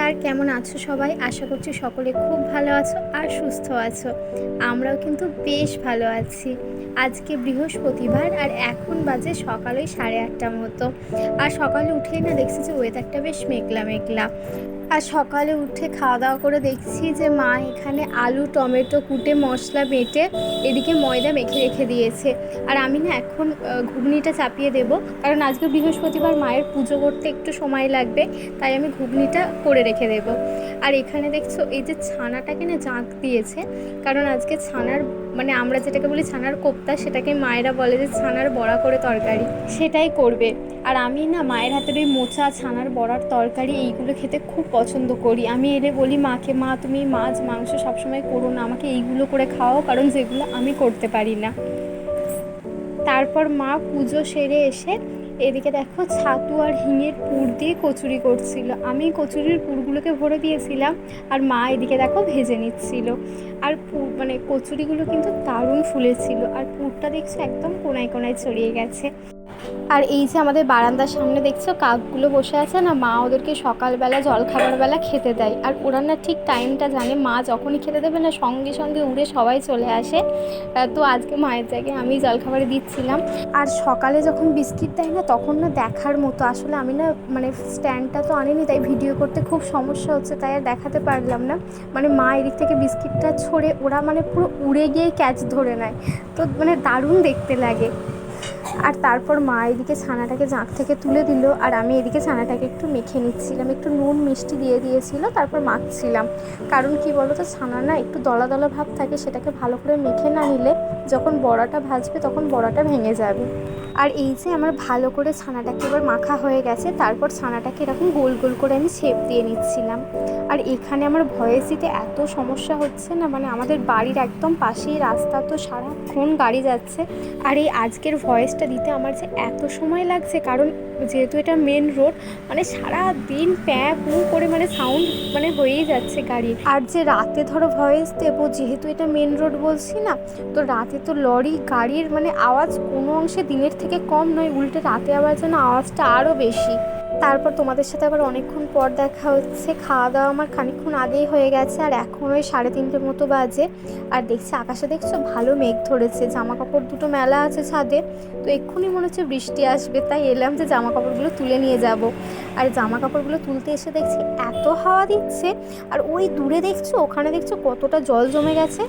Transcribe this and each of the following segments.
নমস্কার, কেমন আছো সবাই? আশা করছি সকলে খুব ভালো আছো আর সুস্থ আছো। আমরাও কিন্তু বেশ ভালো আছি। আজকে বৃহস্পতিবার আর এখন বাজে সকাল ওই 8:30 মতো। আর সকালে উঠেই না দেখছি যে ওয়েদারটা বেশ মেঘলা মেঘলা। আর সকালে উঠে খাওয়া দাওয়া করে দেখছি যে মা এখানে আলু টমেটো কুটে মশলা বেটে এদিকে ময়দা মেখে রেখে দিয়েছে। আর আমি না এখন ঘুগনিটা চাপিয়ে দেব, কারণ আজকে বৃহস্পতিবার মায়ের পুজো করতে একটু সময় লাগবে, তাই আমি ঘুগনিটা করে রেখে দেব। আর এখানে দেখছো এই যে ছানাটাকে না জাঁক দিয়েছে, কারণ আজকে ছানার মানে আমরা যেটাকে বলি ছানার কোপ্তা, সেটাকে মায়েরা বলে যে ছানার বড়া করে তরকারি, সেটাই করবে। আর আমি না মায়ের হাতের ওই মোচা ছানার বড়ার তরকারি এইগুলো খেতে খুব পছন্দ করি। আমি এলে বলি মাকে, মা তুমি মাছ মাংস সবসময় করো না, আমাকে এইগুলো করে খাওয়াও, কারণ যেগুলো আমি করতে পারি না। তারপর মা পুজো সেরে এসে এদিকে দেখো ছাতু আর হিঙের পুর দিয়ে কচুরি করছিল। আমি কচুরির পুরগুলোকে ভরে দিয়েছিলাম, আর মা এদিকে দেখো ভেজে নিচ্ছিল। আর মানে কচুরিগুলো কিন্তু দারুণ ফুলেছিল, আর পুরটা দেখছো একদম কোনায় কোনায় ছড়িয়ে গেছে। আর এই যে আমাদের বারান্দার সামনে দেখছো কাকগুলো বসে আছে না, মা ওদেরকে সকালবেলা জলখাবারবেলা খেতে দেয়। আর ওরা না ঠিক টাইমটা জানে, মা যখনই খেতে দেবে না সঙ্গে সঙ্গে উড়ে সবাই চলে আসে। তো আজকে মায়ের জায়গায় আমি জলখাবারে দিচ্ছিলাম। আর সকালে যখন বিস্কিট দেয় না তখন না দেখার মতো, আসলে আমি না মানে স্ট্যান্ডটা তো আনিনি, তাই ভিডিও করতে খুব সমস্যা হচ্ছে, তাই আর দেখাতে পারলাম না। মানে মা এদিক থেকে বিস্কিটটা ছড়ে ওরা মানে পুরো উড়ে গিয়ে ক্যাচ ধরে নেয়, তো মানে দারুণ দেখতে লাগে। আর তারপর মা এদিকে ছানাটাকে জাঁক থেকে তুলে দিল, আর আমি এদিকে ছানাটাকে একটু মেখে নিচ্ছিলাম, একটু নুন মিষ্টি দিয়ে দিয়েছিল, তারপর মাখছিলাম। কারণ কি বলো তো, ছানা না একটু দলা দলা ভাব থাকে, সেটাকে ভালো করে মেখে না নিলে যখন বড়াটা ভাজবে তখন বড়াটা ভেঙে যাবে। আর এই যে আমার ভালো করে ছানাটাকে এবার মাখা হয়ে গেছে, তারপর ছানাটাকে এরকম গোল গোল করে আমি শেপ দিয়ে নিচ্ছিলাম। আর এখানে আমার ভয়েস দিতে এত সমস্যা হচ্ছে না, মানে আমাদের বাড়ির একদম পাশেই রাস্তা, তো সারাক্ষণ গাড়ি যাচ্ছে। আর এই আজকের ভয়েসটা দিতে আমার যে এত সময় লাগছে, কারণ যেহেতু এটা মেন রোড, মানে সারা দিন প্যাঁ পু করে মানে সাউন্ড মানে হয়েই যাচ্ছে গাড়ির। আর যে রাতে ধরো ভয়েস দেবো, যেহেতু এটা মেন রোড বলছি না, তো রাতে তো লরি গাড়ির মানে আওয়াজ কোনো অংশে দিনের থেকে কম নয়, উল্টে রাতে আবার যেন আওয়াজটা আরও বেশি। তারপর তোমাদের সাথে আবার অনেকক্ষণ পর দেখা হচ্ছে। খাওয়া দাওয়া আমার খানিকক্ষণ আগেই হয়ে গেছে, আর এখন ওই 3:30 মতো বাজে। আর দেখছি আকাশে দেখছো ভালো মেঘ ধরেছে, জামা কাপড় দুটো মেলা আছে ছাদে, তো এক্ষুনি মনে হচ্ছে বৃষ্টি আসবে, তাই এলাম যে জামা কাপড়গুলো তুলে নিয়ে যাব। আর জামা কাপড়গুলো তুলতে এসে দেখছি এত হাওয়া দিচ্ছে, আর ওই দূরে দেখছো ওখানে দেখছো কতটা জল জমে গেছে।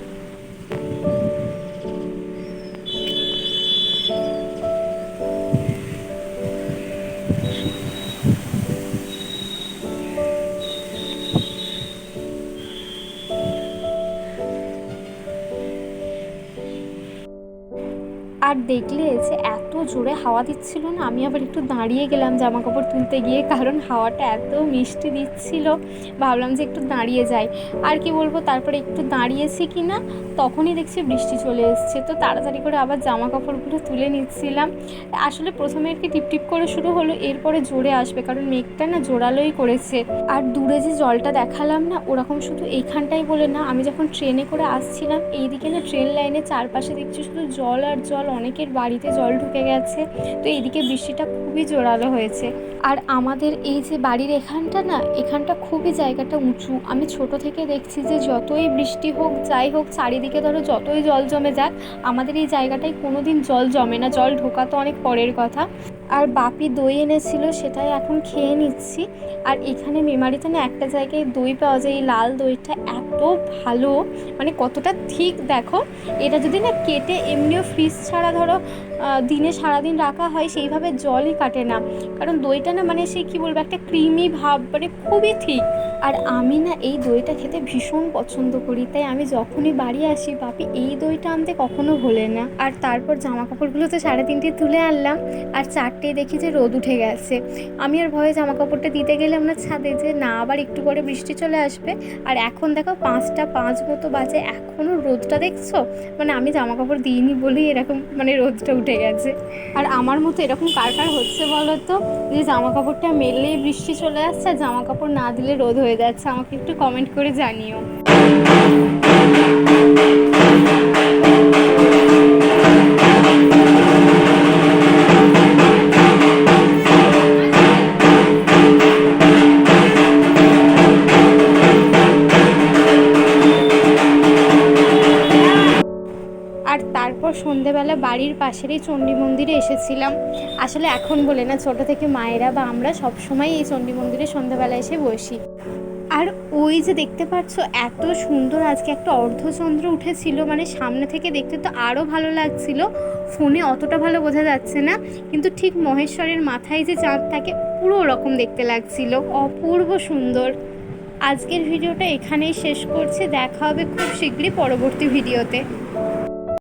আর দেখলে যে এত জোরে হাওয়া দিচ্ছিল না, আমি আবার একটু দাঁড়িয়ে গেলাম জামা কাপড় তুলতে গিয়ে, কারণ হাওয়াটা এত মিষ্টি দিচ্ছিল, ভাবলাম যে একটু দাঁড়িয়ে যাই। আর কি বলবো, তারপরে একটু দাঁড়িয়েছি কি না তখনই দেখছি বৃষ্টি চলে এসছে, তো তাড়াতাড়ি করে আবার জামা কাপড়গুলো তুলে নিচ্ছিলাম। আসলে প্রথমে আর কি টিপটিপ করে শুরু হলো, এরপরে জোরে আসবে, কারণ মেঘটা না জোরালোই করেছে। আর দূরে যে জলটা দেখালাম না, ওরকম শুধু এইখানটাই বলে না, আমি যখন ট্রেনে করে আসছিলাম এইদিকে না ট্রেন লাইনের চারপাশে দেখছি শুধু জল আর জল, অনেকের বাড়িতে জল ঢুকে গেছে, তো এইদিকে বৃষ্টিটা খুবই জোরালো হয়েছে। আর আমাদের এই যে বাড়ির এখানটা না, এখানটা খুবই জায়গাটা উঁচু, আমি ছোট থেকে দেখছি যে যতই বৃষ্টি হোক যাই হোক চারিদিকে ধরো যতই জল জমে যাক, আমাদের এই জায়গাটায় কোনো দিন জল জমে না, জল ঢোকা তো অনেক পরের কথা। আর বাপি দই এনেছিল, সেটাই এখন খেয়ে নিচ্ছি। আর এখানে মেমারিতে না একটা জায়গায় দই পাওয়া যায়, এই লাল দইটা এত ভালো, মানে কতটা ঠিক দেখো। এটা যদি না কেটে এমনিও ফ্রিজ ছাড়া ধরো দিনে সারাদিন রাখা হয়, সেইভাবে জলই কাটে না, কারণ দইটা না মানে সেই কী বলবো একটা ক্রিমি ভাব, মানে খুবই ঠিক। আর আমি না এই দইটা খেতে ভীষণ পছন্দ করি, তাই আমি যখনই বাড়ি আসি বাপি এই দইটা আনতে কখনো ভোলে না। আর তারপর জামা কাপড়গুলো তো 3:30 তুলে আনলাম, আর 4টে দেখি যে রোদ উঠে গেছে। আমি আর ভয়ে জামা কাপড়টা দিতে গেলাম না ছাদে, যে না আবার একটু পরে বৃষ্টি চলে আসবে। আর এখন দেখো 5টা 5 মতো বাজে, এখনও রোদটা দেখছো, মানে আমি জামা কাপড় দিইনি বলেই এরকম মানে রোদটা উঠে গেছে। আর আমার মতো এরকম কার কার হচ্ছে বলো তো, যে জামা কাপড়টা মেললেই বৃষ্টি চলে আসছে, আর জামা কাপড় না দিলে রোদ হয়ে যাচ্ছে, আমাকে একটু কমেন্ট করে জানিও। বাড়ির পাশের এই চণ্ডী মন্দিরে এসেছিলাম। আসলে এখন বলে না, ছোটো থেকে মায়েরা বা আমরা সবসময় এই চণ্ডী মন্দিরে সন্ধ্যাবেলা এসে বসি। আর ওই যে দেখতে পাচ্ছ এত সুন্দর আজকে একটা অর্ধচন্দ্র উঠেছিল, মানে সামনে থেকে দেখতে তো আরও ভালো লাগছিল। ফোনে অতটা ভালো বোঝা যাচ্ছে না, কিন্তু ঠিক মহেশ্বরের মাথায় যে চাঁদ থাকে পুরো ওরকম দেখতে লাগছিল, অপূর্ব সুন্দর। আজকের ভিডিওটা এখানেই শেষ করছি, দেখা হবে খুব শীঘ্রই পরবর্তী ভিডিওতে।